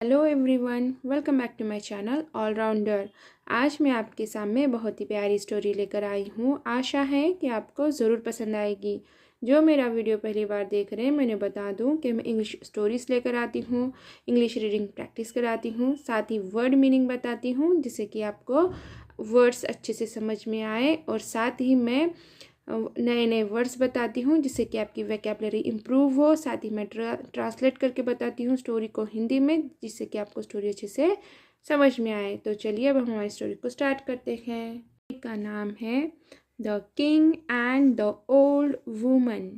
Hello everyone, welcome back to my channel allrounder. आज मैं आपके सामने बहुत ही प्यारी स्टोरी लेकर आई हूँ। आशा है कि आपको ज़रूर पसंद आएगी। जो मेरा वीडियो पहली बार देख रहे हैं, मैंने बता दूँ कि मैं इंग्लिश स्टोरीज़ लेकर आती हूँ, इंग्लिश रीडिंग प्रैक्टिस कराती हूँ, साथ ही वर्ड मीनिंग बताती हूँ जिससे कि आपको वर्ड्स अच्छे से समझ में आए, और साथ ही मैं नए नए वर्ड्स बताती हूँ जिससे कि आपकी वोकैबुलरी इम्प्रूव हो। साथ ही मैं ट्रांसलेट करके बताती हूँ स्टोरी को हिंदी में, जिससे कि आपको स्टोरी अच्छे से समझ में आए। तो चलिए अब हम हमारी स्टोरी को स्टार्ट करते हैं। का नाम है the king and the old woman.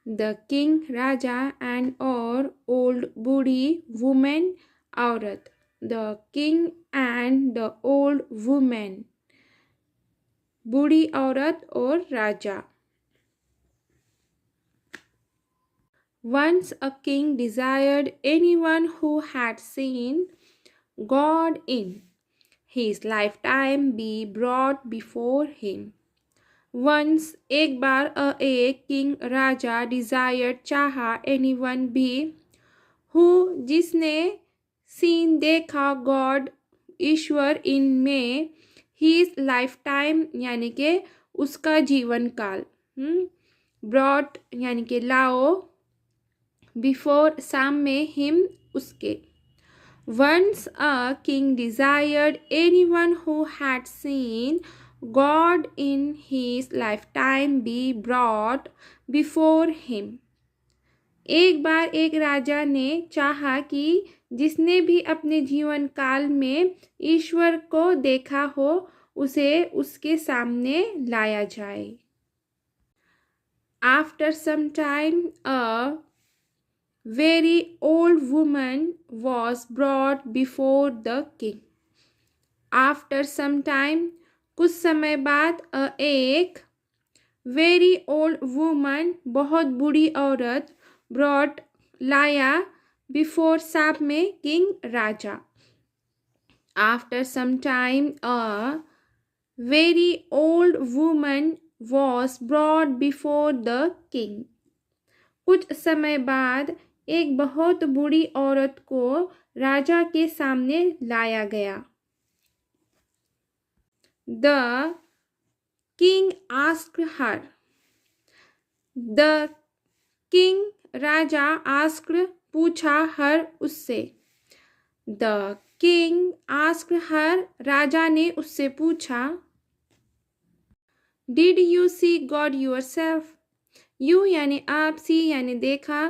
The king Raja and और ओल्ड बूढ़ी वुमेन औरत। The king and the old women बूढ़ी औरत और राजा। Once a king desired anyone who had seen God in his lifetime be brought before him. Once एक बार एक king राजा desired चाहा anyone भी who जिसने seen देखा God ईश्वर in में his lifetime यानी के उसका जीवन काल, brought यानी के लाओ, बिफोर साम में हिम उसके। Once a king desired anyone who had seen God in his lifetime be brought before him. एक बार एक राजा ने चाहा कि जिसने भी अपने जीवन काल में ईश्वर को देखा हो उसे उसके सामने लाया जाए। After some time a very old woman was brought before the king. After some time कुछ समय बाद एक very old woman बहुत बूढ़ी औरत brought लाया before सामने king Raja. After some time a very old woman was brought before the king. कुछ समय बाद एक बहुत बूढ़ी औरत को राजा के सामने लाया गया। The king asked her. The king Raja asked पूछा her उससे। The king asked her राजा ने उससे पूछा। Did you see God yourself? You यानी आप, see यानी देखा,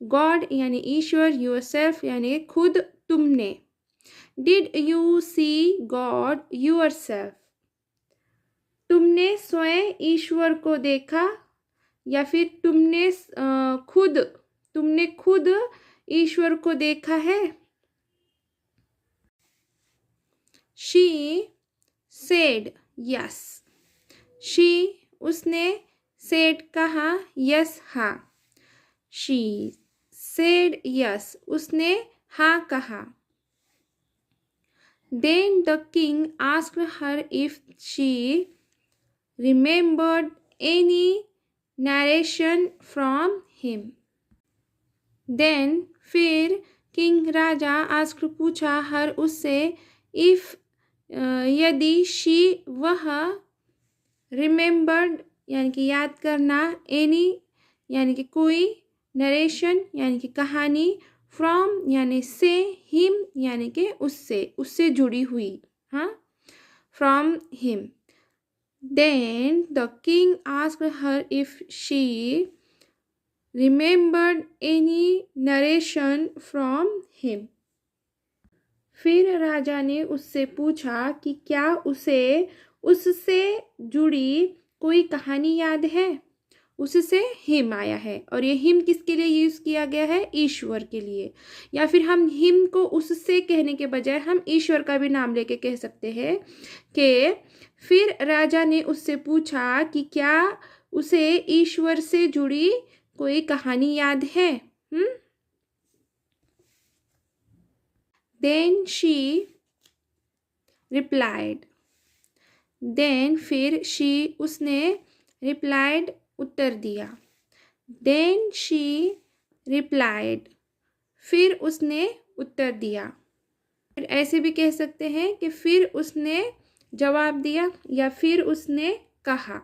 God यानी ईश्वर, yourself यानी खुद तुमने। Did you see God yourself? तुमने स्वयं ईश्वर को देखा या फिर तुमने खुद ईश्वर को देखा है। She said yes. She उसने said कहा, yes हाँ। She said yes उसने हाँ कहा। Then the king asked her if she remembered any narration from him. Then फिर किंग राजा asked पूछा her उससे if यदि she वह remembered यानी कि याद करना, any यानी कि कोई, नरेशन यानी कि कहानी, फ्रॉम यानी से, हिम यानी कि उससे जुड़ी हुई, हाँ, from him. Then the king asked her if she remembered any narration from him. फिर राजा ने उससे पूछा कि क्या उसे उससे जुड़ी कोई कहानी याद है। उससे हिम आया है, और ये हिम किसके लिए यूज़ किया गया है? ईश्वर के लिए। या फिर हम हिम को उससे कहने के बजाय हम ईश्वर का भी नाम लेके कह सकते हैं कि फिर राजा ने उससे पूछा कि क्या उसे ईश्वर से जुड़ी कोई कहानी याद है। Then she replied. देन फिर शी उसने रिप्लाइड उत्तर दिया। देन शी रिप्लाइड फिर उसने उत्तर दिया। फिर ऐसे भी कह सकते हैं कि फिर उसने जवाब दिया या फिर उसने कहा।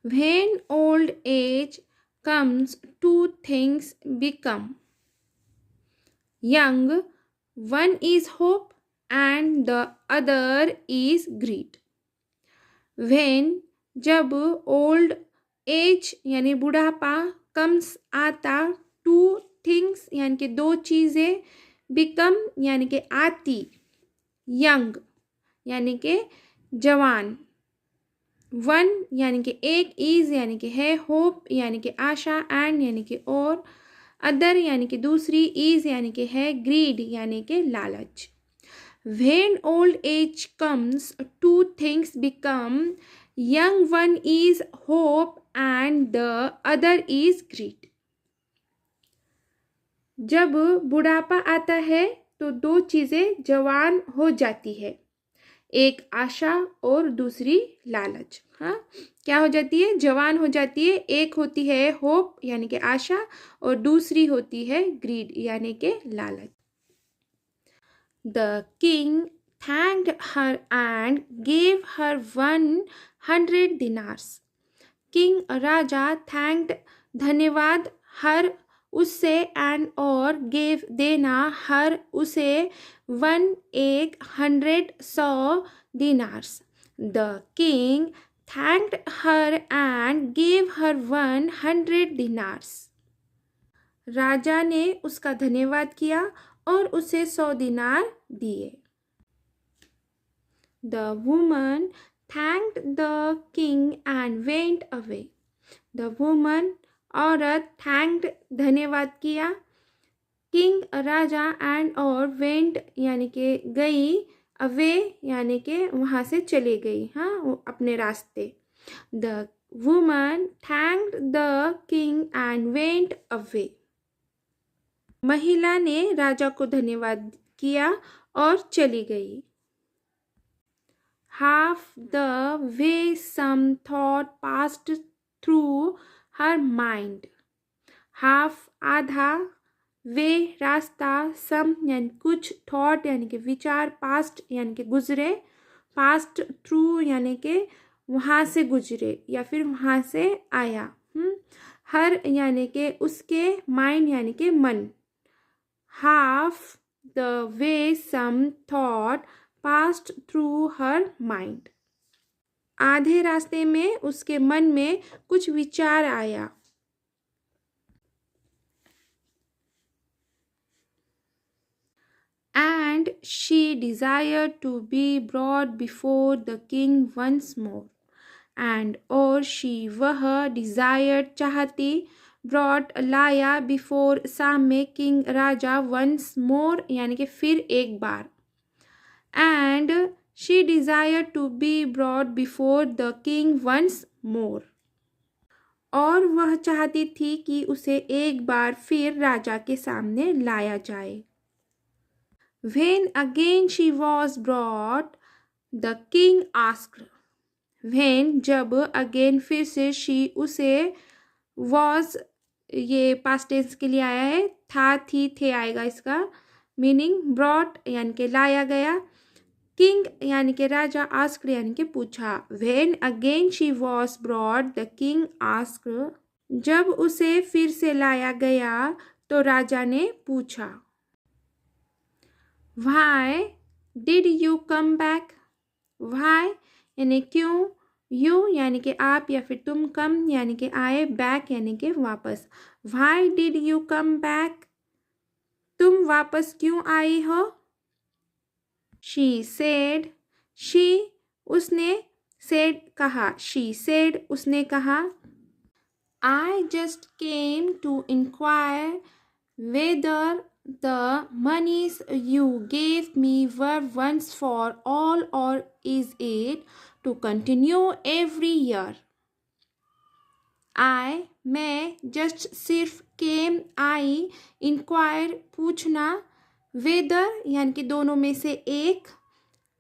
When old age comes, two things become young. One is hope and the other is greed. When जब ओल्ड एज यानी बुढ़ापा कम्स आता, टू थिंग्स यानी कि दो चीज़ें, बिकम यानी कि आती, यंग यानी कि जवान, वन यानी कि एक, इज यानी कि है, होप यानी कि आशा, एंड यानी कि और, अदर यानी कि दूसरी, इज यानी कि है, ग्रीड यानी कि लालच। When old age comes, two things become young. One is hope and the other is greed. जब बुढ़ापा आता है तो दो चीज़ें जवान हो जाती है, एक आशा और दूसरी लालच। हाँ, क्या हो जाती है? जवान हो जाती है। एक होती है होप यानी कि आशा और दूसरी होती है ग्रीड यानी कि लालच। The king thanked her and gave her 100 dinars. King Raja thanked धन्यवाद, हर उससे, एंड और gave देना, हर उसे, 100 dinars. The king thanked her and gave her 100 dinars. राजा ने उसका धन्यवाद किया और उसे 100 दिनार दिए। The woman thanked the king and went away. The woman औरत thanked धन्यवाद किया, king राजा, एंड और went यानी कि गई, away यानी कि वहाँ से चली गई, हाँ, अपने रास्ते। The woman thanked the king and went away. महिला ने राजा को धन्यवाद किया और चली गई। Half the way some thought passed through her mind. Half आधा, वे रास्ता, some यानी कुछ, thought यानी कि विचार, past यानी कि गुजरे, passed through यानी कि वहाँ से गुजरे या फिर वहाँ से आया। हर यानी कि उसके, mind यानी कि मन। Half the way some thought passed through her mind. आधे रास्ते में उसके मन में कुछ विचार आया। And she desired to be brought before the king once more. And और she वह, desired चाहती, brought लाया, before सामने, king राजा, once more यानी कि फिर एक बार। And she desired to be brought before the king once more. और वह चाहती थी कि उसे एक बार फिर राजा के सामने लाया जाए। When again she was brought, the king asked. When जब, again फिर से, she उसे, was ये past tense के लिए आया है, था, थी, थे आएगा इसका मीनिंग, brought यानी कि लाया गया, king यानी कि राजा, asked यानी कि पूछा। When again she was brought, the king asked. जब उसे फिर से लाया गया तो राजा ने पूछा। Why did you come back? Why यानी क्यों, you यानी कि आप या फिर तुम, come यानी कि आए, back यानी कि वापस। Why did you come back? तुम वापस क्यों आई हो? She said. She उसने, said कहा, she said उसने कहा, I just came to inquire whether the monies you gave me were once for all or is it to continue every year. I मैं just सिर्फ, came आई, inquire पूछना, whether यानी कि दोनों में से एक,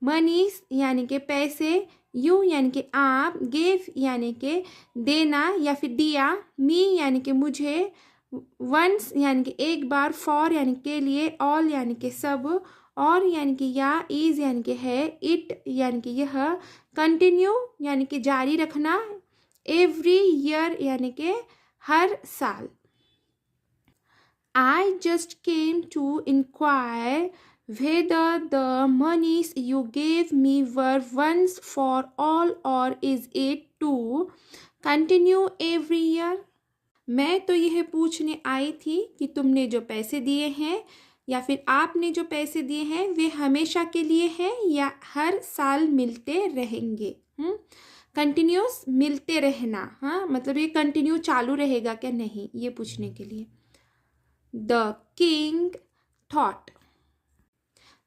मनीस यानी कि पैसे, यू यानी कि आप, गेव यानी कि देना या फिर दिया, मी यानी कि मुझे, वंस यानी कि एक बार, फॉर यानी के लिए, ऑल यानी कि सब, और यानी कि या, इज यानी कि है, इट यानी कि यह, कंटिन्यू यानी कि जारी रखना, एवरी ईयर यानी कि हर साल। I just came to inquire whether the monies you gave me were once for all or is it to continue every year? मैं तो यह पूछने आई थी कि तुमने जो पैसे दिए हैं या फिर आपने जो पैसे दिए हैं वे हमेशा के लिए हैं या हर साल मिलते रहेंगे। कंटिन्यूस मिलते रहना, हाँ मतलब ये कंटिन्यू चालू रहेगा क्या, नहीं, ये पूछने के लिए। The king thought.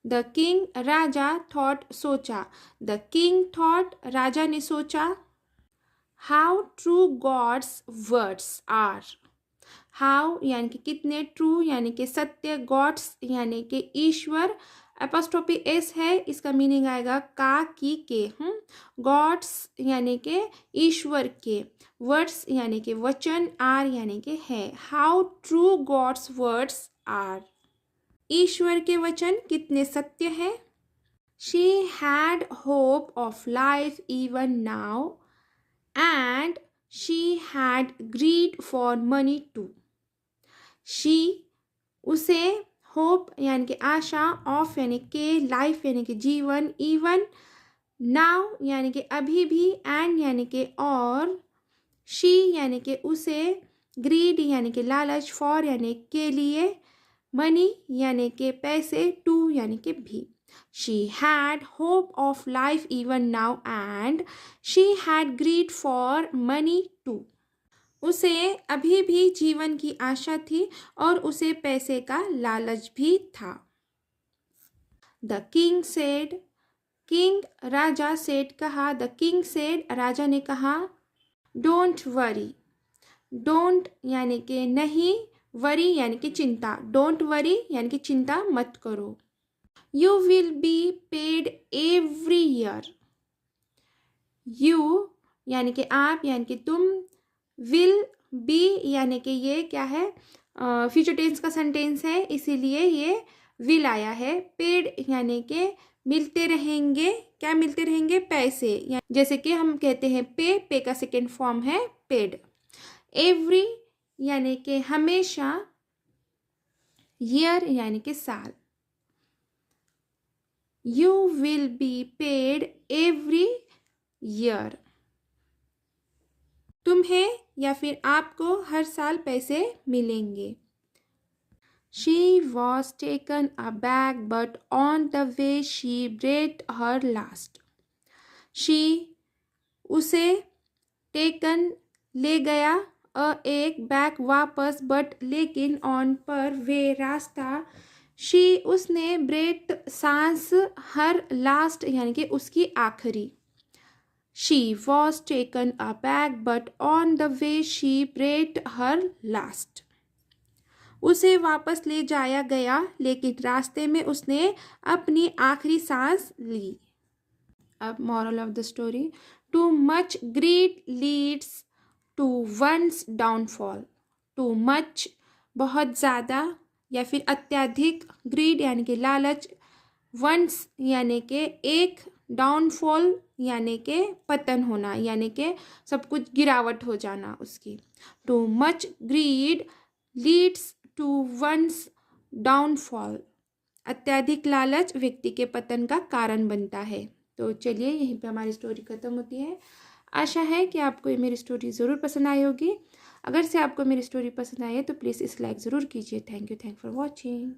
The king Raja, thought सोचा। The king thought राजा ने सोचा। How true God's words are. How यानी कि कितने, true यानी कि सत्य, God's यानी कि ईश्वर, एपोस्ट्रोफी एस है, इसका मीनिंग आएगा का, की, के। गॉड्स यानी कि ईश्वर के, वर्ड्स यानी कि वचन, आर यानी कि है। How true God's words are, ईश्वर के वचन कितने सत्य है। She had hope of life even now and she had greed for money too. She उसे, होप यानी कि आशा, ऑफ यानी के, लाइफ यानी कि जीवन, इवन, नाउ यानी कि अभी भी, एंड यानी कि और, शी यानी कि उसे, ग्रीड यानी कि लालच, फॉर यानी के लिए, मनी यानी कि पैसे, टू यानी कि भी। She had hope of life even now and she had greed for money too. उसे अभी भी जीवन की आशा थी और उसे पैसे का लालच भी था। The king said, king Raja, said कहा, द किंग सेड राजा ने कहा। डोंट वरी, डोंट यानी कि नहीं, वरी यानी कि चिंता, डोंट वरी यानी कि चिंता मत करो। You will be paid every year. You यानी कि आप यानी कि तुम, विल बी यानी कि ये क्या है, फ्यूचर टेंस का सेंटेंस है इसीलिए ये विल आया है। पेड यानी कि मिलते रहेंगे, क्या मिलते रहेंगे, पैसे, जैसे कि हम कहते हैं पे का सेकेंड फॉर्म है पेड। एवरी यानी कि हमेशा, ईयर यानी कि साल। You will be paid every year, तुम्हें या फिर आपको हर साल पैसे मिलेंगे। She was taken aback, but on the way she breathed her last. She उसे, taken ले गया, एक, back वापस, but लेकिन, on पर, वे रास्ता, she उसने, breathed सांस, her last यानी कि उसकी आखिरी। She was taken aback, but on the way she breathed her last. उसे वापस ले जाया गया लेकिन रास्ते में उसने अपनी आखिरी सांस ली। अब moral of the story, too much greed leads to one's downfall. Too much बहुत ज़्यादा या फिर अत्यधिक, greed यानी कि लालच, once यानी कि एक, डाउनफॉल यानी कि पतन होना, यानी कि सब कुछ गिरावट हो जाना उसकी। Too much greed leads to one's downfall, अत्यधिक लालच व्यक्ति के पतन का कारण बनता है। तो चलिए यहीं पे हमारी स्टोरी खत्म होती है। आशा है कि आपको ये मेरी स्टोरी ज़रूर पसंद आई होगी। अगर से आपको मेरी स्टोरी पसंद आई है तो प्लीज़ इस लाइक ज़रूर कीजिए। Thank you for watching.